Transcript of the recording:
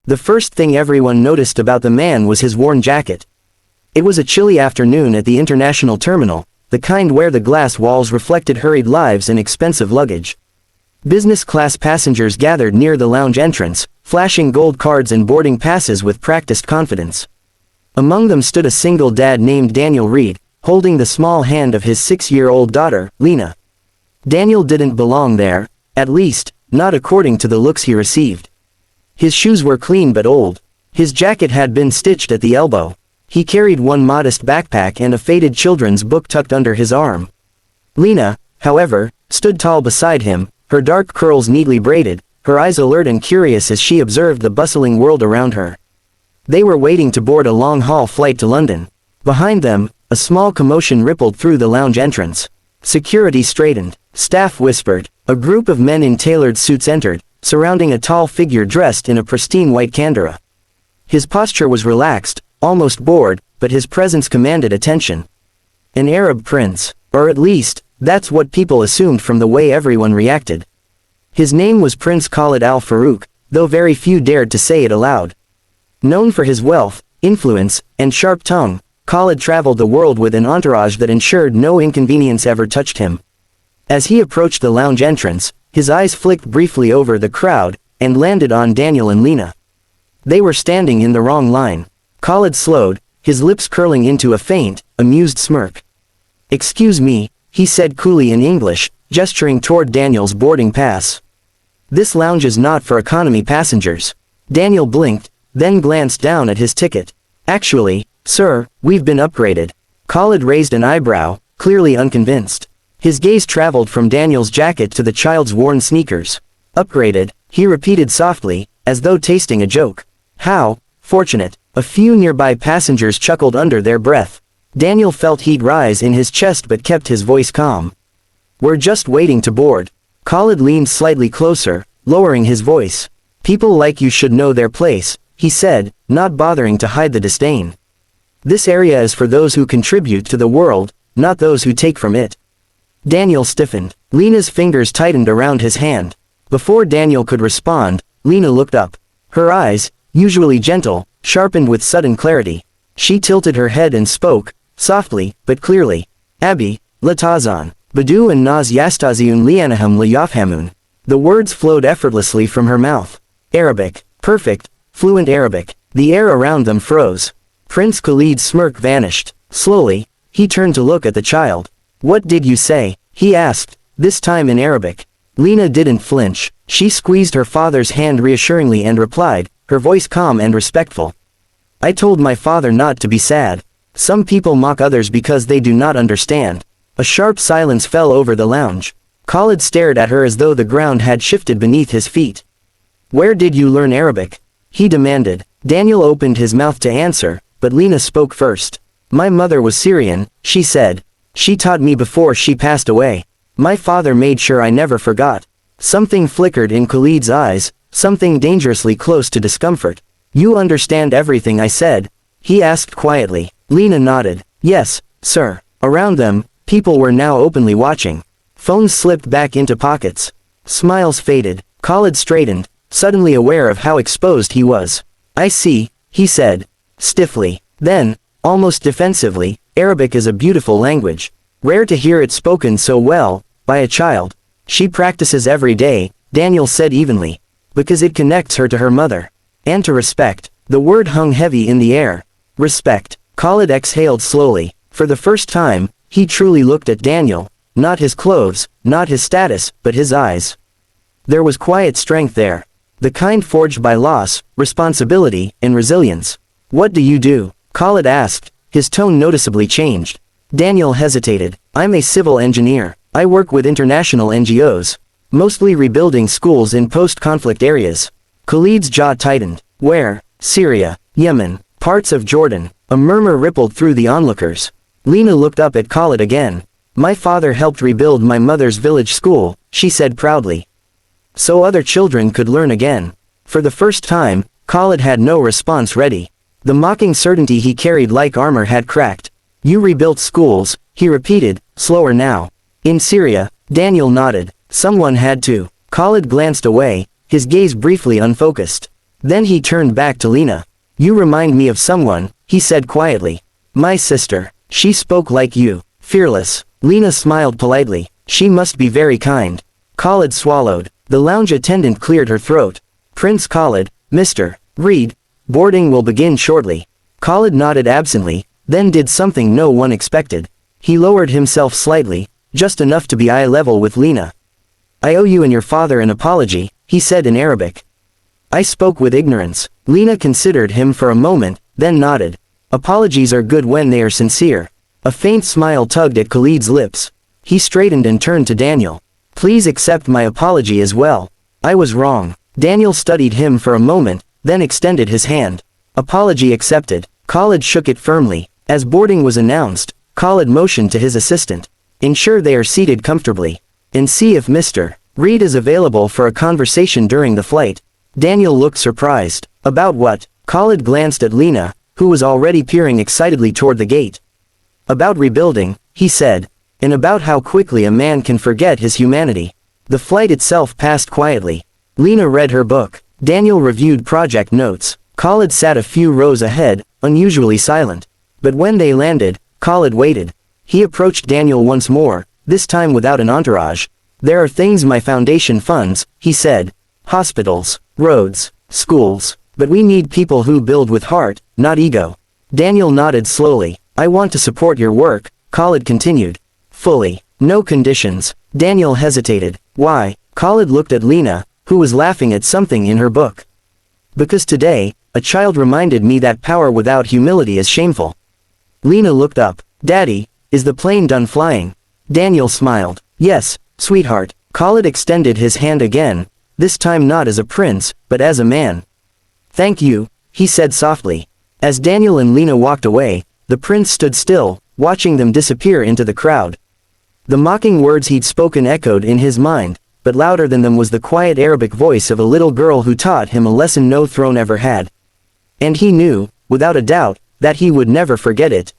The first thing everyone noticed about the man was his worn jacket. It was a chilly afternoon at the international terminal, the kind where the glass walls reflected hurried lives and expensive luggage. Business-class passengers gathered near the lounge entrance, flashing gold cards and boarding passes with practiced confidence. Among them stood a single dad named Daniel Reed, holding the small hand of his 6-year-old daughter, Lena. Daniel didn't belong there, at least, not according to the looks he received. His shoes were clean but old. His jacket had been stitched at the elbow. He carried one modest backpack and a faded children's book tucked under his arm. Lena, however, stood tall beside him, her dark curls neatly braided, her eyes alert and curious as she observed the bustling world around her. They were waiting to board a long-haul flight to London. Behind them, a small commotion rippled through the lounge entrance. Security straightened. Staff whispered. A group of men in tailored suits entered, surrounding a tall figure dressed in a pristine white kandara. His posture was relaxed, almost bored, but his presence commanded attention. An Arab prince, or at least, that's what people assumed from the way everyone reacted. His name was Prince Khalid al-Farouk, though very few dared to say it aloud. Known for his wealth, influence, and sharp tongue, Khalid traveled the world with an entourage that ensured no inconvenience ever touched him. As he approached the lounge entrance, his eyes flicked briefly over the crowd, and landed on Daniel and Lena. They were standing in the wrong line. Khalid slowed, his lips curling into a faint, amused smirk. "Excuse me," he said coolly in English, gesturing toward Daniel's boarding pass. "This lounge is not for economy passengers." Daniel blinked, then glanced down at his ticket. "Actually, sir, we've been upgraded." Khalid raised an eyebrow, clearly unconvinced. His gaze traveled from Daniel's jacket to the child's worn sneakers. "Upgraded," he repeated softly, as though tasting a joke. "How fortunate." A few nearby passengers chuckled under their breath. Daniel felt heat rise in his chest but kept his voice calm. "We're just waiting to board." Khalid leaned slightly closer, lowering his voice. "People like you should know their place," he said, not bothering to hide the disdain. "This area is for those who contribute to the world, not those who take from it." Daniel stiffened. Lena's fingers tightened around his hand. Before Daniel could respond, Lena looked up. Her eyes, usually gentle, sharpened with sudden clarity. She tilted her head and spoke, softly, but clearly. "Abi, latazan, badu and naz yastaziun lianaham liyafhamun." The words flowed effortlessly from her mouth. Arabic. Perfect, fluent Arabic. The air around them froze. Prince Khalid's smirk vanished. Slowly, he turned to look at the child. "What did you say?" he asked, this time in Arabic. Lena didn't flinch. She squeezed her father's hand reassuringly and replied, her voice calm and respectful. "I told my father not to be sad. Some people mock others because they do not understand." A sharp silence fell over the lounge. Khalid stared at her as though the ground had shifted beneath his feet. "Where did you learn Arabic?" he demanded. Daniel opened his mouth to answer, but Lena spoke first. "My mother was Syrian," she said. "She taught me before she passed away. My father made sure I never forgot." Something flickered in Khalid's eyes, something dangerously close to discomfort. "You understand everything I said?" he asked quietly. Lena nodded. "Yes, sir." Around them, people were now openly watching. Phones slipped back into pockets. Smiles faded. Khalid straightened, suddenly aware of how exposed he was. "I see," he said, stiffly. Then, almost defensively, "Arabic is a beautiful language. Rare to hear it spoken so well, by a child. She practices every day," Daniel said evenly. "Because it connects her to her mother. And to respect." The word hung heavy in the air. Respect. Khalid exhaled slowly. For the first time, he truly looked at Daniel, not his clothes, not his status, but his eyes. There was quiet strength there. The kind forged by loss, responsibility, and resilience. "What do you do?" Khalid asked, his tone noticeably changed. Daniel hesitated. "I'm a civil engineer. I work with international NGOs. Mostly rebuilding schools in post-conflict areas." Khalid's jaw tightened. "Where?" "Syria, Yemen, parts of Jordan." A murmur rippled through the onlookers. Lena looked up at Khalid again. "My father helped rebuild my mother's village school," she said proudly. "So other children could learn again." For the first time, Khalid had no response ready. The mocking certainty he carried like armor had cracked. "You rebuilt schools," he repeated, slower now. "In Syria." Daniel nodded. "Someone had to." Khalid glanced away, his gaze briefly unfocused. Then he turned back to Lena. You remind me of someone, he said quietly. My sister. She spoke like you. Fearless. Lena smiled politely. She must be very kind. Khalid swallowed. The lounge attendant cleared her throat. Prince Khalid, Mr. Reed. Boarding will begin shortly. Khalid nodded absently, then did something no one expected. He lowered himself slightly, just enough to be eye level with Lena. I owe you and your father an apology, he said in Arabic. I spoke with ignorance. Lena considered him for a moment, then nodded. Apologies are good when they are sincere. A faint smile tugged at Khalid's lips. He straightened and turned to Daniel. Please accept my apology as well. I was wrong. Daniel studied him for a moment, then extended his hand. Apology accepted. Khalid shook it firmly. As boarding was announced, Khalid motioned to his assistant. Ensure they are seated comfortably. And see if Mr. Reed is available for a conversation during the flight. Daniel looked surprised. About what? Khalid glanced at Lena, who was already peering excitedly toward the gate. About rebuilding, he said. And about how quickly a man can forget his humanity. The flight itself passed quietly. Lena read her book. Daniel reviewed project notes. Khalid sat a few rows ahead, unusually silent. But when they landed, Khalid waited. He approached Daniel once more, this time without an entourage. There are things my foundation funds, he said. Hospitals, roads, schools. But we need people who build with heart, not ego. Daniel nodded slowly. I want to support your work, Khalid continued. Fully. No conditions. Daniel hesitated. Why? Khalid looked at Lena, who was laughing at something in her book. Because today, a child reminded me that power without humility is shameful. Lena looked up. Daddy, is the plane done flying? Daniel smiled. Yes, sweetheart. Khalid extended his hand again, this time not as a prince, but as a man. Thank you, he said softly. As Daniel and Lena walked away, the prince stood still, watching them disappear into the crowd. The mocking words he'd spoken echoed in his mind, but louder than them was the quiet Arabic voice of a little girl who taught him a lesson no throne ever had. And he knew, without a doubt, that he would never forget it.